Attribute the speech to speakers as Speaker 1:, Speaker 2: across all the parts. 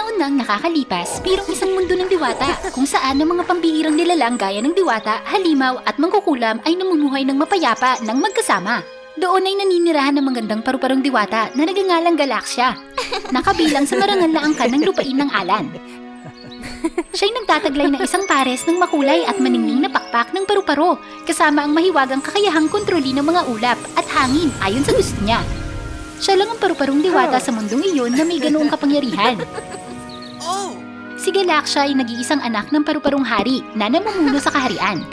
Speaker 1: taon nang nakakalipas bilang isang mundo ng diwata kung saan ang mga pambihirang nilalang gaya ng diwata, halimaw at mangkukulam ay namumuhay ng mapayapa ng magkasama. Doon ay naninirahan ng magandang paru-parong diwata na nagangalang Galaxia, nakabilang sa marangal na angkan ng lupain ng Alan. Siya'y nagtataglay ng isang pares ng makulay at maningning na pakpak ng paru-paro kasama ang mahiwagang kakayahang kontrolin ng mga ulap at hangin ayon sa gusto niya. Siya lang ang paru-parong diwata sa mundong iyon na may ganoong kapangyarihan. Si Galaxia ay nag-iisang anak ng paru-parong hari na namumuno sa kaharian.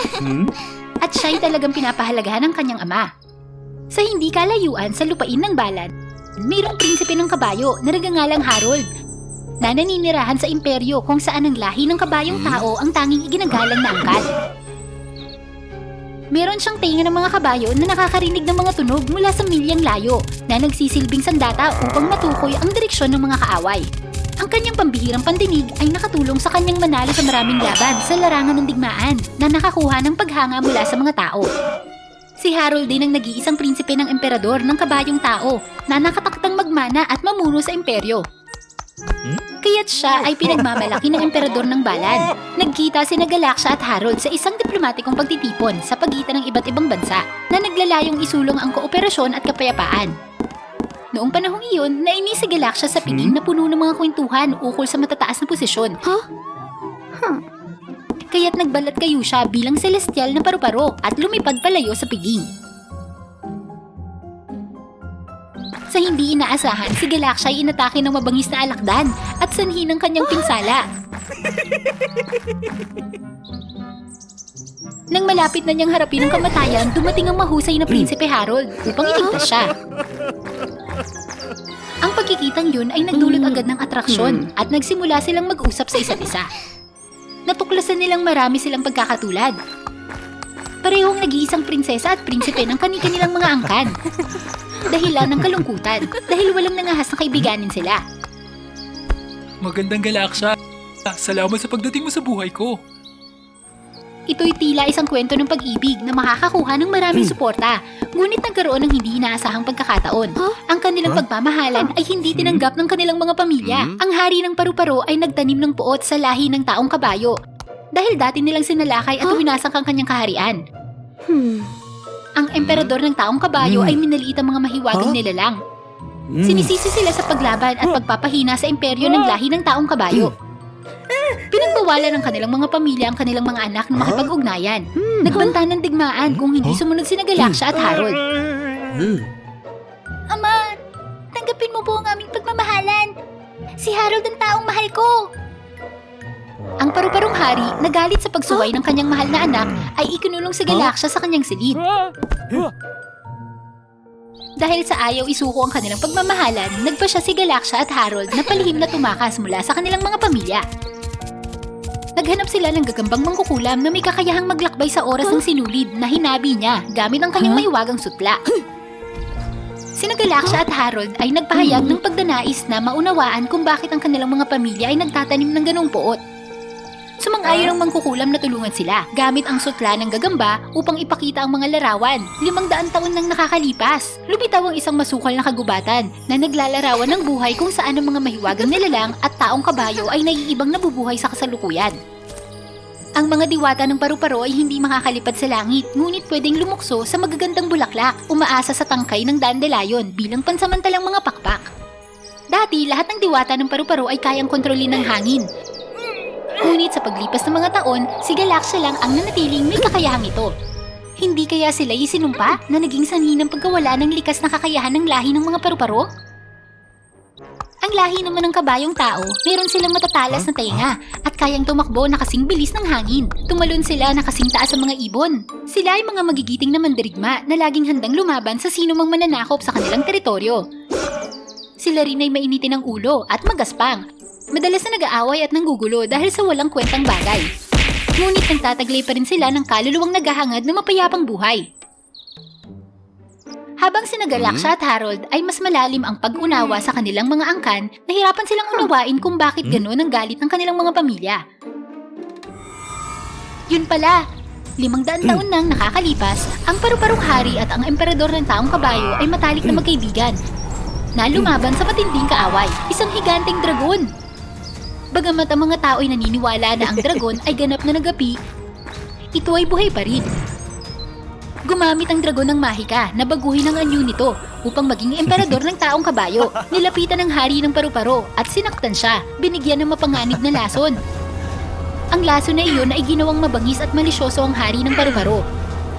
Speaker 1: At siya'y talagang pinapahalagahan ng kanyang ama. Sa hindi kalayuan sa lupain ng Balan, mayroong prinsipe ng kabayo na nagangalang Harold na naninirahan sa imperyo kung saan ang lahi ng kabayong tao ang tanging iginagalang na angkan. Meron siyang tenga ng mga kabayo na nakakarinig ng mga tunog mula sa milyang layo na nagsisilbing sandata upang matukoy ang direksyon ng mga kaaway. Ang kanyang pambihirang pandinig ay nakatulong sa kanyang manalo sa maraming laban sa larangan ng digmaan na nakakuha ng paghanga mula sa mga tao. Si Harold din ang nag-iisang prinsipe ng emperador ng kabayong tao na nakataktang magmana at mamuno sa imperyo. Kaya't siya ay pinagmamalaki ng emperador ng Balan. Nagkita sina Galaxia at Harold sa isang diplomatikong pagtitipon sa pagitan ng iba't ibang bansa na naglalayong isulong ang kooperasyon at kapayapaan. Noong panahong iyon, nainis si Galaxia sa piging na puno ng mga kwentuhan ukol sa matataas na posisyon. Kaya't nagbalat kayo siya bilang celestial na paru-paro at lumipad palayo sa piging. Sa hindi inaasahan, si Galaxia ay inatake ng mabangis na alakdan at sanhi ng kanyang pinsala. Nang malapit na niyang harapin ang kamatayan, dumating ang mahusay na Prinsipe Harold upang iligtas siya. Ang pagkikitang yun ay nagdulot agad ng atraksyon at nagsimula silang mag-usap sa isa't isa. Natuklasan nilang marami silang pagkakatulad. Parehong nag-iisang prinsesa at prinsipe ng kani-kanilang mga angkan. Dahilan ng kalungkutan dahil walang nangahas na kaibiganin sila.
Speaker 2: Magandang Galaxia. Salamat sa pagdating mo sa buhay ko.
Speaker 1: Ito'y tila isang kwento ng pag-ibig na makakakuha ng maraming suporta, ngunit nagkaroon ng hindi inaasahang pagkakataon. Ang kanilang pagmamahalan ay hindi tinanggap ng kanilang mga pamilya. Ang hari ng paru-paro ay nagtanim ng puot sa lahi ng taong kabayo dahil dati nilang sinalakay at winasak ang kanyang kaharian. Ang emperador ng taong kabayo ay minaliit ang mga mahiwagang nilalang. Sinisisi sila sa paglaban at pagpapahina sa imperyo ng lahi ng taong kabayo. Pinagbawalan ng kanilang mga pamilya ang kanilang mga anak na makipag-ugnayan. Nagbanta ng digmaan kung hindi sumunod sina Galaxia at Harold. Ama, tanggapin mo po ang aming pagmamahalan. Si Harold ang taong mahal ko. Ang paru-parong hari, nagalit sa pagsuway ng kanyang mahal na anak, ay ikinulong si Galaxia sa kanyang silid. Dahil sa ayaw isuko ang kanilang pagmamahalan, nagpa siya si Galaxia at Harold na palihim na tumakas mula sa kanilang mga pamilya. Naghanap sila ng gagambang mangkukulam na may kakayahang maglakbay sa oras ng sinulid na hinabi niya gamit ang kanyang mahiwagang sutla. Sina Galaxia at Harold ay nagpahayag ng pagdanais na maunawaan kung bakit ang kanilang mga pamilya ay nagtatanim ng ganong puot. Sumang-ayon ang mangkukulam na tulungan sila gamit ang sutla ng gagamba upang ipakita ang mga larawan. 500 taon nang nakakalipas, lumitaw ang isang masukal na kagubatan na naglalarawan ng buhay kung saan ang mga mahiwagang nilalang at taong kabayo ay naiibang nabubuhay sa kasalukuyan. Ang mga diwata ng paru-paro ay hindi makakalipad sa langit, ngunit pwedeng lumukso sa magagandang bulaklak, umaasa sa tangkay ng dandelion bilang pansamantalang mga pakpak. Dati, lahat ng diwata ng paru-paro ay kayang kontrolin ng hangin. Ngunit sa paglipas ng mga taon, si Galaxia lang ang nanatiling may kakayahang ito. Hindi kaya sila isinumpa na naging sanhi ng pagkawala ng likas na kakayahan ng lahi ng mga paru-paro? Ang lahi naman ng kabayong tao, meron silang matatalas na tenga at kayang tumakbo na kasing bilis ng hangin. Tumalon sila na kasing taas sa mga ibon. Sila ay mga magigiting na mandirigma na laging handang lumaban sa sino mang mananakop sa kanilang teritoryo. Sila rin ay mainitin ng ulo at magaspang. Madalas na nag-aaway at nanggugulo dahil sa walang kwentang bagay. Ngunit nagtataglay pa rin sila ng kaluluwang naghahangad na mapayapang buhay. Habang sina Galaxia at Harold ay mas malalim ang pag-unawa sa kanilang mga angkan, nahirapan silang unawain kung bakit gano'n ang galit ng kanilang mga pamilya. Yun pala, 500 taon nang nakakalipas, ang paru-parong hari at ang emperador ng taong kabayo ay matalik na magkaibigan na lumaban sa matinding kaaway, isang higanteng dragon. Bagamat ang mga tao ay naniniwala na ang dragon ay ganap na nagapi, ito ay buhay pa rin. Gumamit ang dragon ng mahika na baguhin ang anyo nito upang maging emperador ng taong kabayo. Nilapitan ng hari ng paru-paro at sinaktan siya, binigyan ng mapanganib na lason. Ang lason na iyon ay ginawang mabangis at malisyoso ang hari ng paru-paro.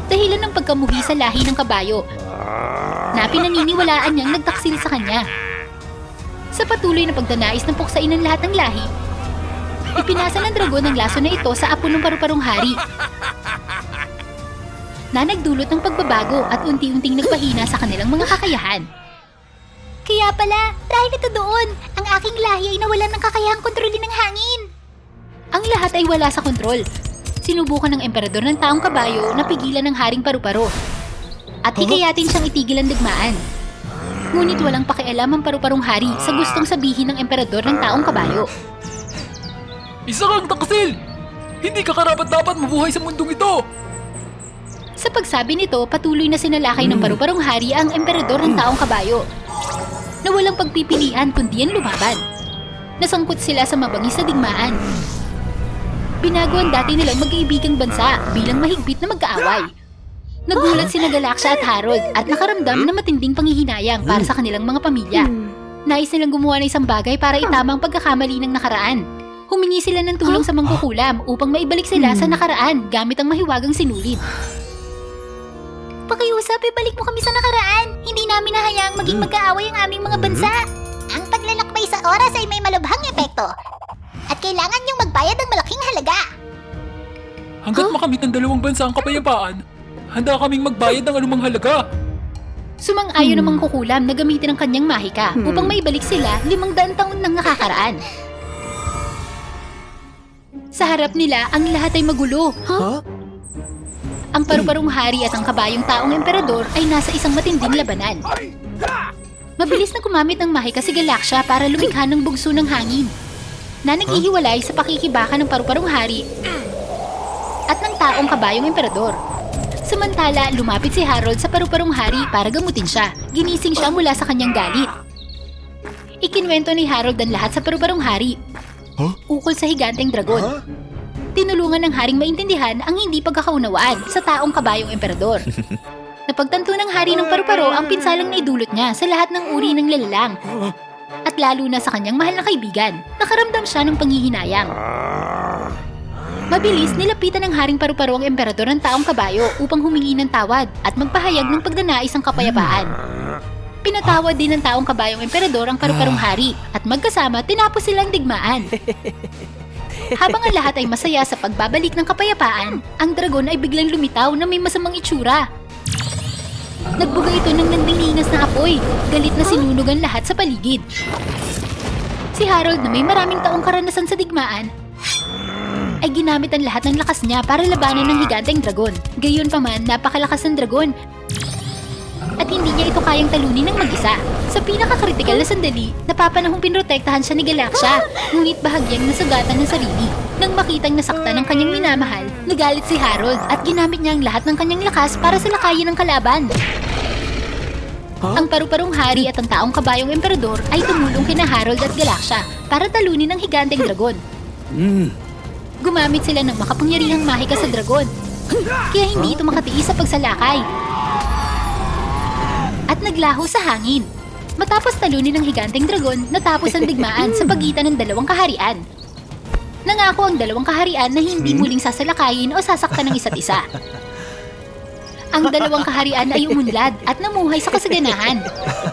Speaker 1: Dahilan ng pagkamuhi sa lahi ng kabayo na pinaniniwalaan niyang nagtaksil sa kanya. Sa patuloy na pagdanais ng puksain ng lahat ng lahi, ipinasa ng dragon ang lason na ito sa apo ng paru-parong hari na nagdulot ng pagbabago at unti-unting nagpahina sa kanilang mga kakayahan. Kaya pala, dahil ito doon, ang aking lahi ay nawalan ng kakayahang kontrolin ng hangin. Ang lahat ay wala sa kontrol. Sinubukan ng emperador ng taong kabayo na pigilan ng haring paru-paro at hikayatin siyang itigil ang digmaan. Ngunit walang pakialam ang paru-parong hari sa gustong sabihin ng emperador ng taong kabayo.
Speaker 2: Isa kang taksil! Hindi ka karapat-dapat mabuhay sa mundong ito!
Speaker 1: Sa pagsabi nito, patuloy na sinalakay ng paru-parong hari ang emperador ng taong kabayo na walang pagpipilian kundi ang lumaban. Nasangkot sila sa mabangis na digmaan. Binago ang dati nilang magkaibigang bansa bilang mahigpit na magkaaway. Nagulat sina Galaxia at Harold at nakaramdam na matinding panghihinayang para sa kanilang mga pamilya. Nais nilang gumawa ng isang bagay para itama ang pagkakamali ng nakaraan. Humingi sila ng tulong sa mangkukulam upang maibalik sila sa nakaraan gamit ang mahiwagang sinulid. Pakiusap, ibalik mo kami sa nakaraan. Hindi namin nahayaang maging magkaaway ang aming mga bansa.
Speaker 3: Ang paglalakbay sa oras ay may malubhang epekto. At kailangan niyong magbayad ng malaking halaga.
Speaker 2: Hanggat makamit ng dalawang bansa ang kapayapaan, handa kaming magbayad ng anumang halaga.
Speaker 1: Sumang-ayon ng mangkukulam na gamitin ang kanyang mahika upang maibalik sila 500 taon nang nakakaraan. Sa harap nila, ang lahat ay magulo. Ang paru-parong hari at ang kabayong taong emperador ay nasa isang matinding labanan. Mabilis na gumamit ng mahika si Galaxia para lumikha ng bugso ng hangin na naghihiwalay sa pakikibaka ng paru-parong hari at ng taong kabayong emperador. Samantala, lumapit si Harold sa paru-parong hari para gamutin siya. Ginising siya mula sa kanyang galit. Ikinwento ni Harold ang lahat sa paru-parong hari ukol sa higanteng dragon. Tinulungan ng haring maintindihan ang hindi pagkakaunawaan sa taong kabayong emperador. Napagtanto ng hari ng paru-paro ang pinsalang naidulot niya sa lahat ng uri ng lalalang at lalo na sa kanyang mahal na kaibigan. Nakaramdam siya ng panghihinayang. Mabilis, nilapitan ng haring paru-paro ang emperador ng taong kabayo upang humingi ng tawad at magpahayag ng pagdanais ang kapayapaan. Pinatawad din ng taong kabayong emperador ang paru-parong hari at magkasama tinapos silang digmaan. Habang ang lahat ay masaya sa pagbabalik ng kapayapaan, ang dragon ay biglang lumitaw na may masamang itsura. Nagbuga ito ng nandinginas na apoy, galit na sinunog ang lahat sa paligid. Si Harold na may maraming taong karanasan sa digmaan, ay ginamit ang lahat ng lakas niya para labanan ng higanteng dragon. Gayunpaman, napakalakas ng dragon at hindi niya ito kayang talunin ng mag-isa. Sa pinakakritikal na sandali, napapanahong pinrotektahan siya ni Galaxia, ngunit bahagyang nasugatan ng sarili. Nang makitang nasaktan ng kanyang minamahal, nagalit si Harold at ginamit niya ang lahat ng kanyang lakas para salakayin ang kalaban. Ang paru-parong hari at ang taong kabayong emperador ay tumulong kina Harold at Galaxia para talunin ang higanteng dragon. Gumamit sila ng makapangyarihang mahika sa dragon, kaya hindi ito makatiis sa pagsalakay at naglaho sa hangin. Matapos talunin ng higanteng dragon, natapos ang digmaan sa pagitan ng dalawang kaharian. Nangako ang dalawang kaharian na hindi muling sasalakayin o sasaktan ng isa't isa. Ang dalawang kaharian ay umunlad at namuhay sa kasaganahan.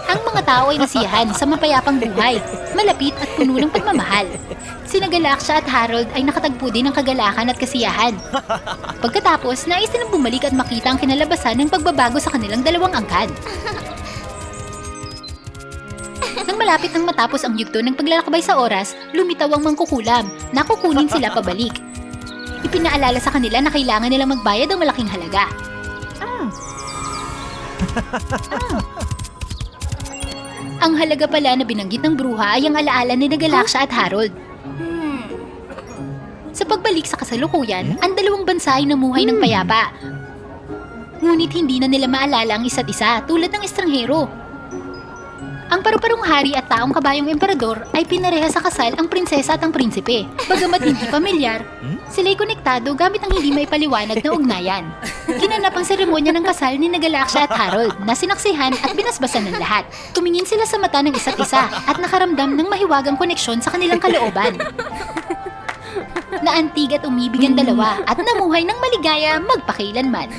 Speaker 1: Ang mga tao ay nasiyahan sa mapayapang buhay, malapit at puno ng pagmamahal. Sina Galaxia at Harold ay nakatagpo din ng kagalakan at kasiyahan. Pagkatapos, nais nilang bumalik at makita ang kinalabasan ng pagbabago sa kanilang dalawang angkan. Nang malapit nang matapos ang yugto ng paglalakbay sa oras, lumitaw ang mangkukulam na kukunin sila pabalik. Ipinaalala sa kanila na kailangan nilang magbayad ng malaking halaga. Ang halaga pala na binanggit ng bruha ay ang alaala ni Galaxia at Harold. Sa pagbalik sa kasalukuyan, ang dalawang bansa ay namuhay ng payapa. Ngunit hindi na nila maalala ang isa't isa tulad ng estranghero. Ang paru-parong hari at taong kabayong emperador ay pinareha sa kasal ang prinsesa at ang prinsipe. Bagamat hindi pamilyar, sila'y konektado gamit ang hindi maipaliwanag na ugnayan. Ginanap ang seremonya ng kasal ni Galaxia at Harold na sinaksihan at binasbasan ng lahat. Tumingin sila sa mata ng isa't isa at nakaramdam ng mahiwagang koneksyon sa kanilang kalooban. Naantig at umibig ang dalawa at namuhay ng maligaya magpakailanman.